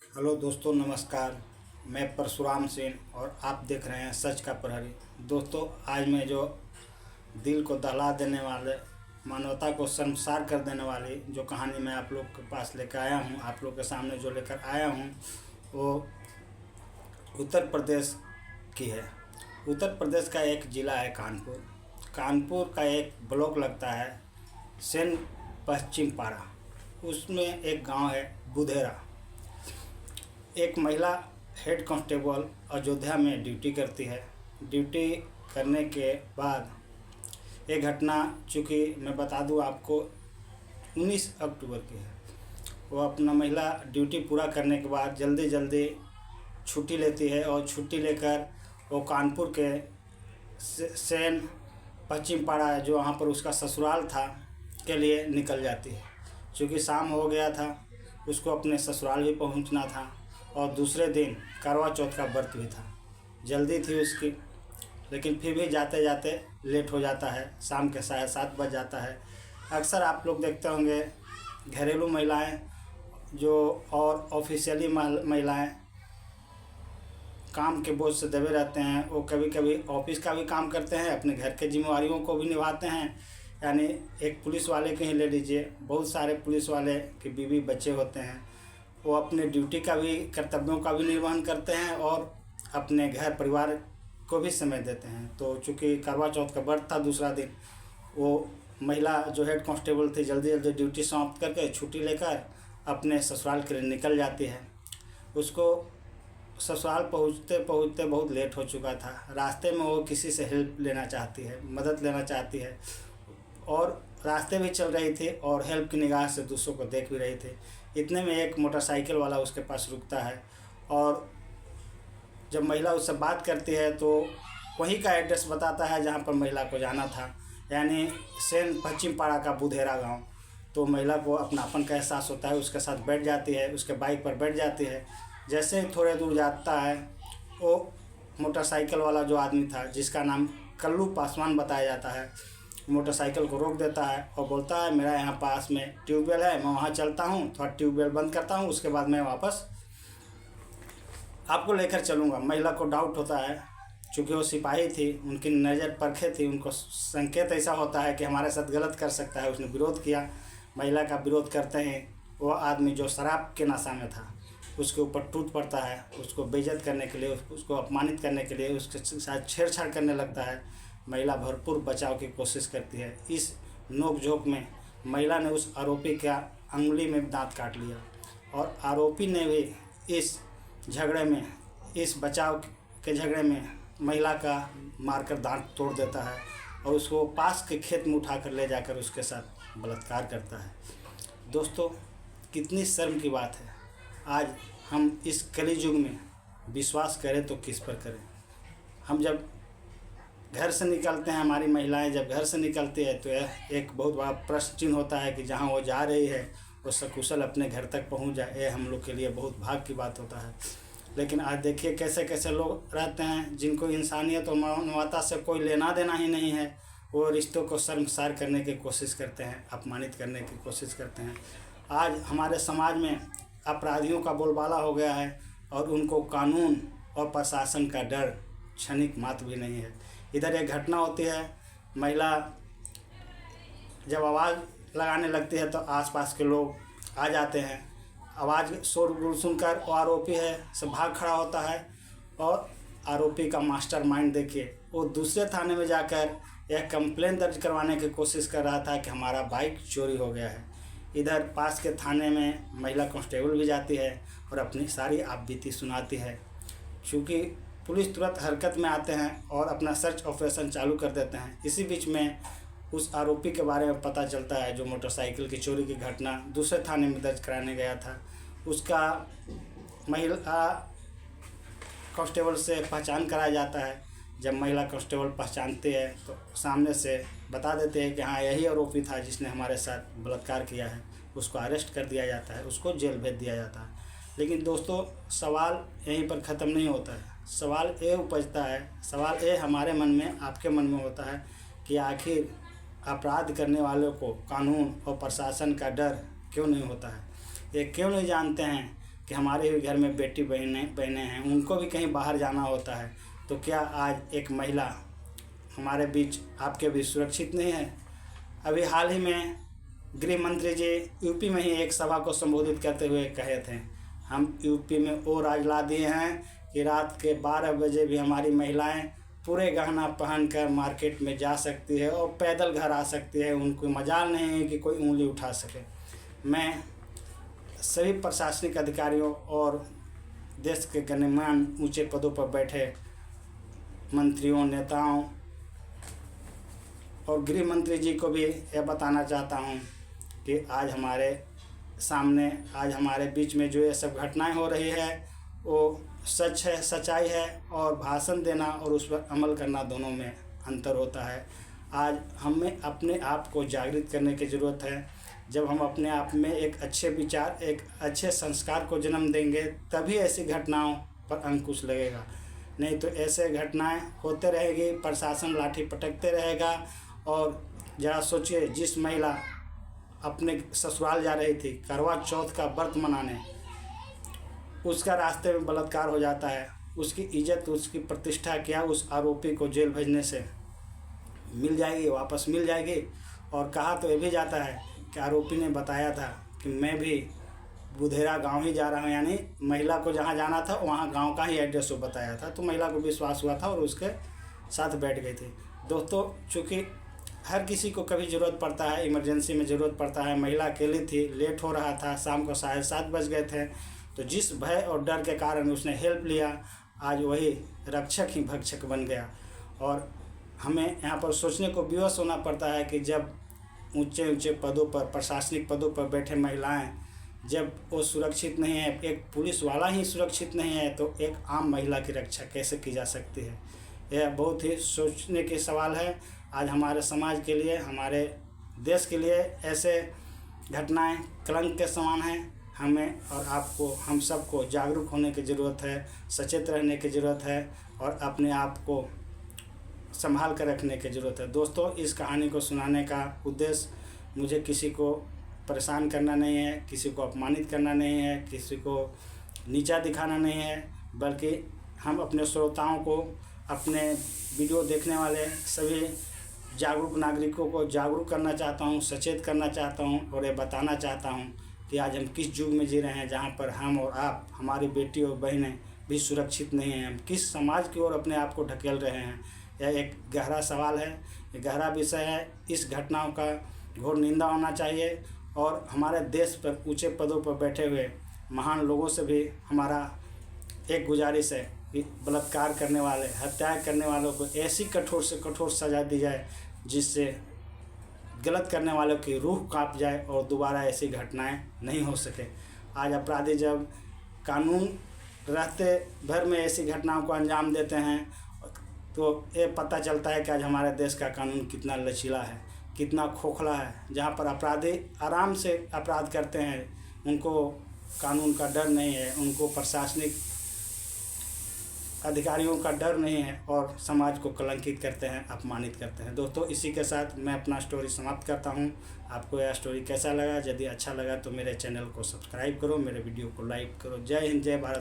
Hello दोस्तों, नमस्कार। मैं परशुराम सिंह और आप देख रहे हैं सच का प्रहरी। दोस्तों, आज मैं जो दिल को दहला देने वाले, मानवता को शर्मसार कर देने वाली जो कहानी मैं आप लोग के पास लेकर आया हूँ, आप लोग के सामने जो लेकर आया हूँ, वो उत्तर प्रदेश की है। उत्तर प्रदेश का एक ज़िला है कानपुर। कानपुर का एक ब्लॉक लगता है सेन पश्चिम पारा। उसमें एक गांव है बुधेरा। एक महिला हेड कांस्टेबल अयोध्या में ड्यूटी करती है। ड्यूटी करने के बाद एक घटना, चूँकि मैं बता दूं आपको, 19 अक्टूबर की है। वो अपना महिला ड्यूटी पूरा करने के बाद जल्दी जल्दी छुट्टी लेती है और छुट्टी लेकर वो कानपुर के सेन पश्चिम पाड़ा, जो वहाँ पर उसका ससुराल था, के लिए निकल जाती है। चूँकि शाम हो गया था, उसको अपने ससुराल भी पहुँचना था और दूसरे दिन करवा चौथ का व्रत भी था। जल्दी थी उसकी, लेकिन फिर भी जाते जाते लेट हो जाता है। शाम के 7:30 बज जाता है। अक्सर आप लोग देखते होंगे घरेलू महिलाएं जो और ऑफिशियली महिलाएं काम के बोझ से दबे रहते हैं। वो कभी कभी ऑफिस का भी काम करते हैं, अपने घर के जिम्मेवारियों को भी निभाते हैं। यानी एक पुलिस वाले के ही ले लीजिए, बहुत सारे पुलिस वाले के बीवी बच्चे होते हैं। वो अपने ड्यूटी का भी, कर्तव्यों का भी निर्वहन करते हैं और अपने घर परिवार को भी समय देते हैं। तो चूँकि करवा चौथ का व्रत था दूसरा दिन, वो महिला जो हेड कांस्टेबल थी जल्दी जल्दी ड्यूटी समाप्त करके छुट्टी लेकर अपने ससुराल के लिए निकल जाती है। उसको ससुराल पहुँचते पहुँचते बहुत लेट हो चुका था। रास्ते में वो किसी से हेल्प लेना चाहती है, मदद लेना चाहती है, और रास्ते भी चल रही थी और हेल्प की निगाह से दूसरों को देख भी रही थी। इतने में एक मोटरसाइकिल वाला उसके पास रुकता है और जब महिला उससे बात करती है तो वहीं का एड्रेस बताता है जहाँ पर महिला को जाना था, यानी सेन पश्चिम पाड़ा का बुधेरा गांव। तो महिला को अपनापन का एहसास होता है, उसके साथ बैठ जाती है, उसके बाइक पर बैठ जाती है। जैसे ही थोड़े दूर जाता है, वो मोटरसाइकिल वाला जो आदमी था, जिसका नाम कल्लू पासवान बताया जाता है, मोटरसाइकिल को रोक देता है और बोलता है, मेरा यहाँ पास में ट्यूबवेल है, मैं वहाँ चलता हूँ, थोड़ा ट्यूबवेल बंद करता हूँ, उसके बाद मैं वापस आपको लेकर चलूँगा। महिला को डाउट होता है, चूँकि वो सिपाही थी, उनकी नज़र परखे थी, उनको संकेत ऐसा होता है कि हमारे साथ गलत कर सकता है। उसने विरोध किया। महिला का विरोध करते हैं वो आदमी जो शराब के नशा में था, उसके ऊपर टूट पड़ता है। उसको बेइज्जत करने के लिए, उसको अपमानित करने के लिए उसके साथ छेड़छाड़ करने लगता है। महिला भरपूर बचाव की कोशिश करती है। इस नोक-झोंक में महिला ने उस आरोपी का अंगुली में दांत काट लिया और आरोपी ने भी इस झगड़े में, इस बचाव के झगड़े में महिला का मारकर दांत तोड़ देता है और उसको पास के खेत में उठाकर ले जाकर उसके साथ बलात्कार करता है। दोस्तों, कितनी शर्म की बात है। आज हम इस कली युग में विश्वास करें तो किस पर करें। हम जब घर से निकलते हैं, हमारी महिलाएं जब घर से निकलती है तो यह एक बहुत बड़ा प्रश्न चिन्ह होता है कि जहां वो जा रही है वो सकुशल अपने घर तक पहुंच जाए। ये हम लोग के लिए बहुत भाग्य की बात होता है। लेकिन आज देखिए कैसे कैसे लोग रहते हैं जिनको इंसानियत और मानवता से कोई लेना देना ही नहीं है। वो रिश्तों को शर्मसार करने की कोशिश करते हैं, अपमानित करने की कोशिश करते हैं। आज हमारे समाज में अपराधियों का बोलबाला हो गया है और उनको कानून और प्रशासन का डर क्षणिक मात्र भी नहीं है। इधर एक घटना होती है, महिला जब आवाज़ लगाने लगती है तो आसपास के लोग आ जाते हैं। आवाज़ शोर सुनकर वो आरोपी है से भाग खड़ा होता है और आरोपी का मास्टरमाइंड देखिए, वो दूसरे थाने में जाकर यह कंप्लेन दर्ज करवाने की कोशिश कर रहा था कि हमारा बाइक चोरी हो गया है। इधर पास के थाने में महिला कांस्टेबल भी जाती है और अपनी सारी आपबीती सुनाती है। चूँकि पुलिस तुरंत हरकत में आते हैं और अपना सर्च ऑपरेशन चालू कर देते हैं। इसी बीच में उस आरोपी के बारे में पता चलता है जो मोटरसाइकिल की चोरी की घटना दूसरे थाने में दर्ज कराने गया था। उसका महिला कांस्टेबल से पहचान कराया जाता है। जब महिला कांस्टेबल पहचानते हैं तो सामने से बता देते हैं कि हाँ, यही आरोपी था जिसने हमारे साथ बलात्कार किया है। उसको अरेस्ट कर दिया जाता है, उसको जेल भेज दिया जाता है। लेकिन दोस्तों, सवाल यहीं पर ख़त्म नहीं होता है। सवाल ये उपजता है, सवाल ये हमारे मन में, आपके मन में होता है कि आखिर अपराध करने वालों को कानून और प्रशासन का डर क्यों नहीं होता है। ये क्यों नहीं जानते हैं कि हमारे भी घर में बेटी बहनें हैं, उनको भी कहीं बाहर जाना होता है, तो क्या आज एक महिला हमारे बीच आपके बीच सुरक्षित नहीं है? अभी हाल ही में गृह मंत्री जी यूपी में ही एक सभा को संबोधित करते हुए कहे थे, हम यूपी में वो राज ला दिए हैं कि रात के 12 बजे भी हमारी महिलाएं पूरे गहना पहनकर मार्केट में जा सकती है और पैदल घर आ सकती है, उनको मजाल नहीं है कि कोई उंगली उठा सके। मैं सभी प्रशासनिक अधिकारियों और देश के गणमान्य ऊंचे पदों पर बैठे मंत्रियों, नेताओं और गृह मंत्री जी को भी यह बताना चाहता हूं कि आज हमारे सामने, आज हमारे बीच में जो ये सब घटनाएं हो रही है वो सच है, सच्चाई है, और भाषण देना और उस पर अमल करना दोनों में अंतर होता है। आज हमें अपने आप को जागृत करने की ज़रूरत है। जब हम अपने आप में एक अच्छे विचार, एक अच्छे संस्कार को जन्म देंगे, तभी ऐसी घटनाओं पर अंकुश लगेगा। नहीं तो ऐसे घटनाएं होते रहेगी, प्रशासन लाठी पटकते रहेगा। और ज़रा सोचिए, जिस महिला अपने ससुराल जा रही थी करवा चौथ का व्रत मनाने, उसका रास्ते में बलात्कार हो जाता है, उसकी इज्जत, उसकी प्रतिष्ठा क्या उस आरोपी को जेल भेजने से मिल जाएगी, वापस मिल जाएगी। और कहा तो ये भी जाता है कि आरोपी ने बताया था कि मैं भी बुधेरा गांव ही जा रहा हूं, यानी महिला को जहां जाना था वहां गांव का ही एड्रेस वो बताया था, तो महिला को विश्वास हुआ था और उसके साथ बैठ गई थी। दोस्तों, चूँकि हर किसी को कभी ज़रूरत पड़ता है, इमरजेंसी में ज़रूरत पड़ता है। महिला अकेली थी, लेट हो रहा था, शाम को 7:30 बज गए थे, तो जिस भय और डर के कारण उसने हेल्प लिया, आज वही रक्षक ही भक्षक बन गया। और हमें यहाँ पर सोचने को विवश होना पड़ता है कि जब ऊंचे ऊंचे पदों पर, प्रशासनिक पदों पर बैठे महिलाएं जब वो सुरक्षित नहीं है, एक पुलिस वाला ही सुरक्षित नहीं है, तो एक आम महिला की रक्षा कैसे की जा सकती है? यह बहुत ही सोचने के सवाल है। आज हमारे समाज के लिए, हमारे देश के लिए ऐसे घटनाएं कलंक के समान हैं। हमें और आपको, हम सबको जागरूक होने की ज़रूरत है, सचेत रहने की ज़रूरत है और अपने आप को संभाल कर रखने की ज़रूरत है। दोस्तों, इस कहानी को सुनाने का उद्देश्य मुझे किसी को परेशान करना नहीं है, किसी को अपमानित करना नहीं है, किसी को नीचा दिखाना नहीं है, बल्कि हम अपने श्रोताओं को, अपने वीडियो देखने वाले सभी जागरूक नागरिकों को जागरूक करना चाहता हूं, सचेत करना चाहता हूं और ये बताना चाहता हूं कि आज हम किस युग में जी रहे हैं जहां पर हम और आप, हमारी बेटी और बहनें भी सुरक्षित नहीं हैं। हम किस समाज की ओर अपने आप को ढकेल रहे हैं। यह एक गहरा सवाल है, एक गहरा विषय है। इस घटनाओं का घोर निंदा होना चाहिए और हमारे देश पर ऊंचे पदों पर बैठे हुए महान लोगों से भी हमारा एक गुजारिश है कि बलात्कार करने वाले, हत्याएं करने वालों को ऐसी कठोर से कठोर सज़ा दी जाए जिससे गलत करने वालों की रूह कांप जाए और दोबारा ऐसी घटनाएं नहीं हो सके। आज अपराधी जब कानून रहते भर में ऐसी घटनाओं को अंजाम देते हैं, तो ये पता चलता है कि आज हमारे देश का कानून कितना लचीला है, कितना खोखला है। जहां पर अपराधी आराम से अपराध करते हैं, उनको कानून का डर नहीं है, उनको प्रशासनिक अधिकारियों का डर नहीं है और समाज को कलंकित करते हैं, अपमानित करते हैं। दोस्तों, इसी के साथ मैं अपना स्टोरी समाप्त करता हूं। आपको यह स्टोरी कैसा लगा? यदि अच्छा लगा तो मेरे चैनल को सब्सक्राइब करो, मेरे वीडियो को लाइक करो। जय हिंद, जय भारत।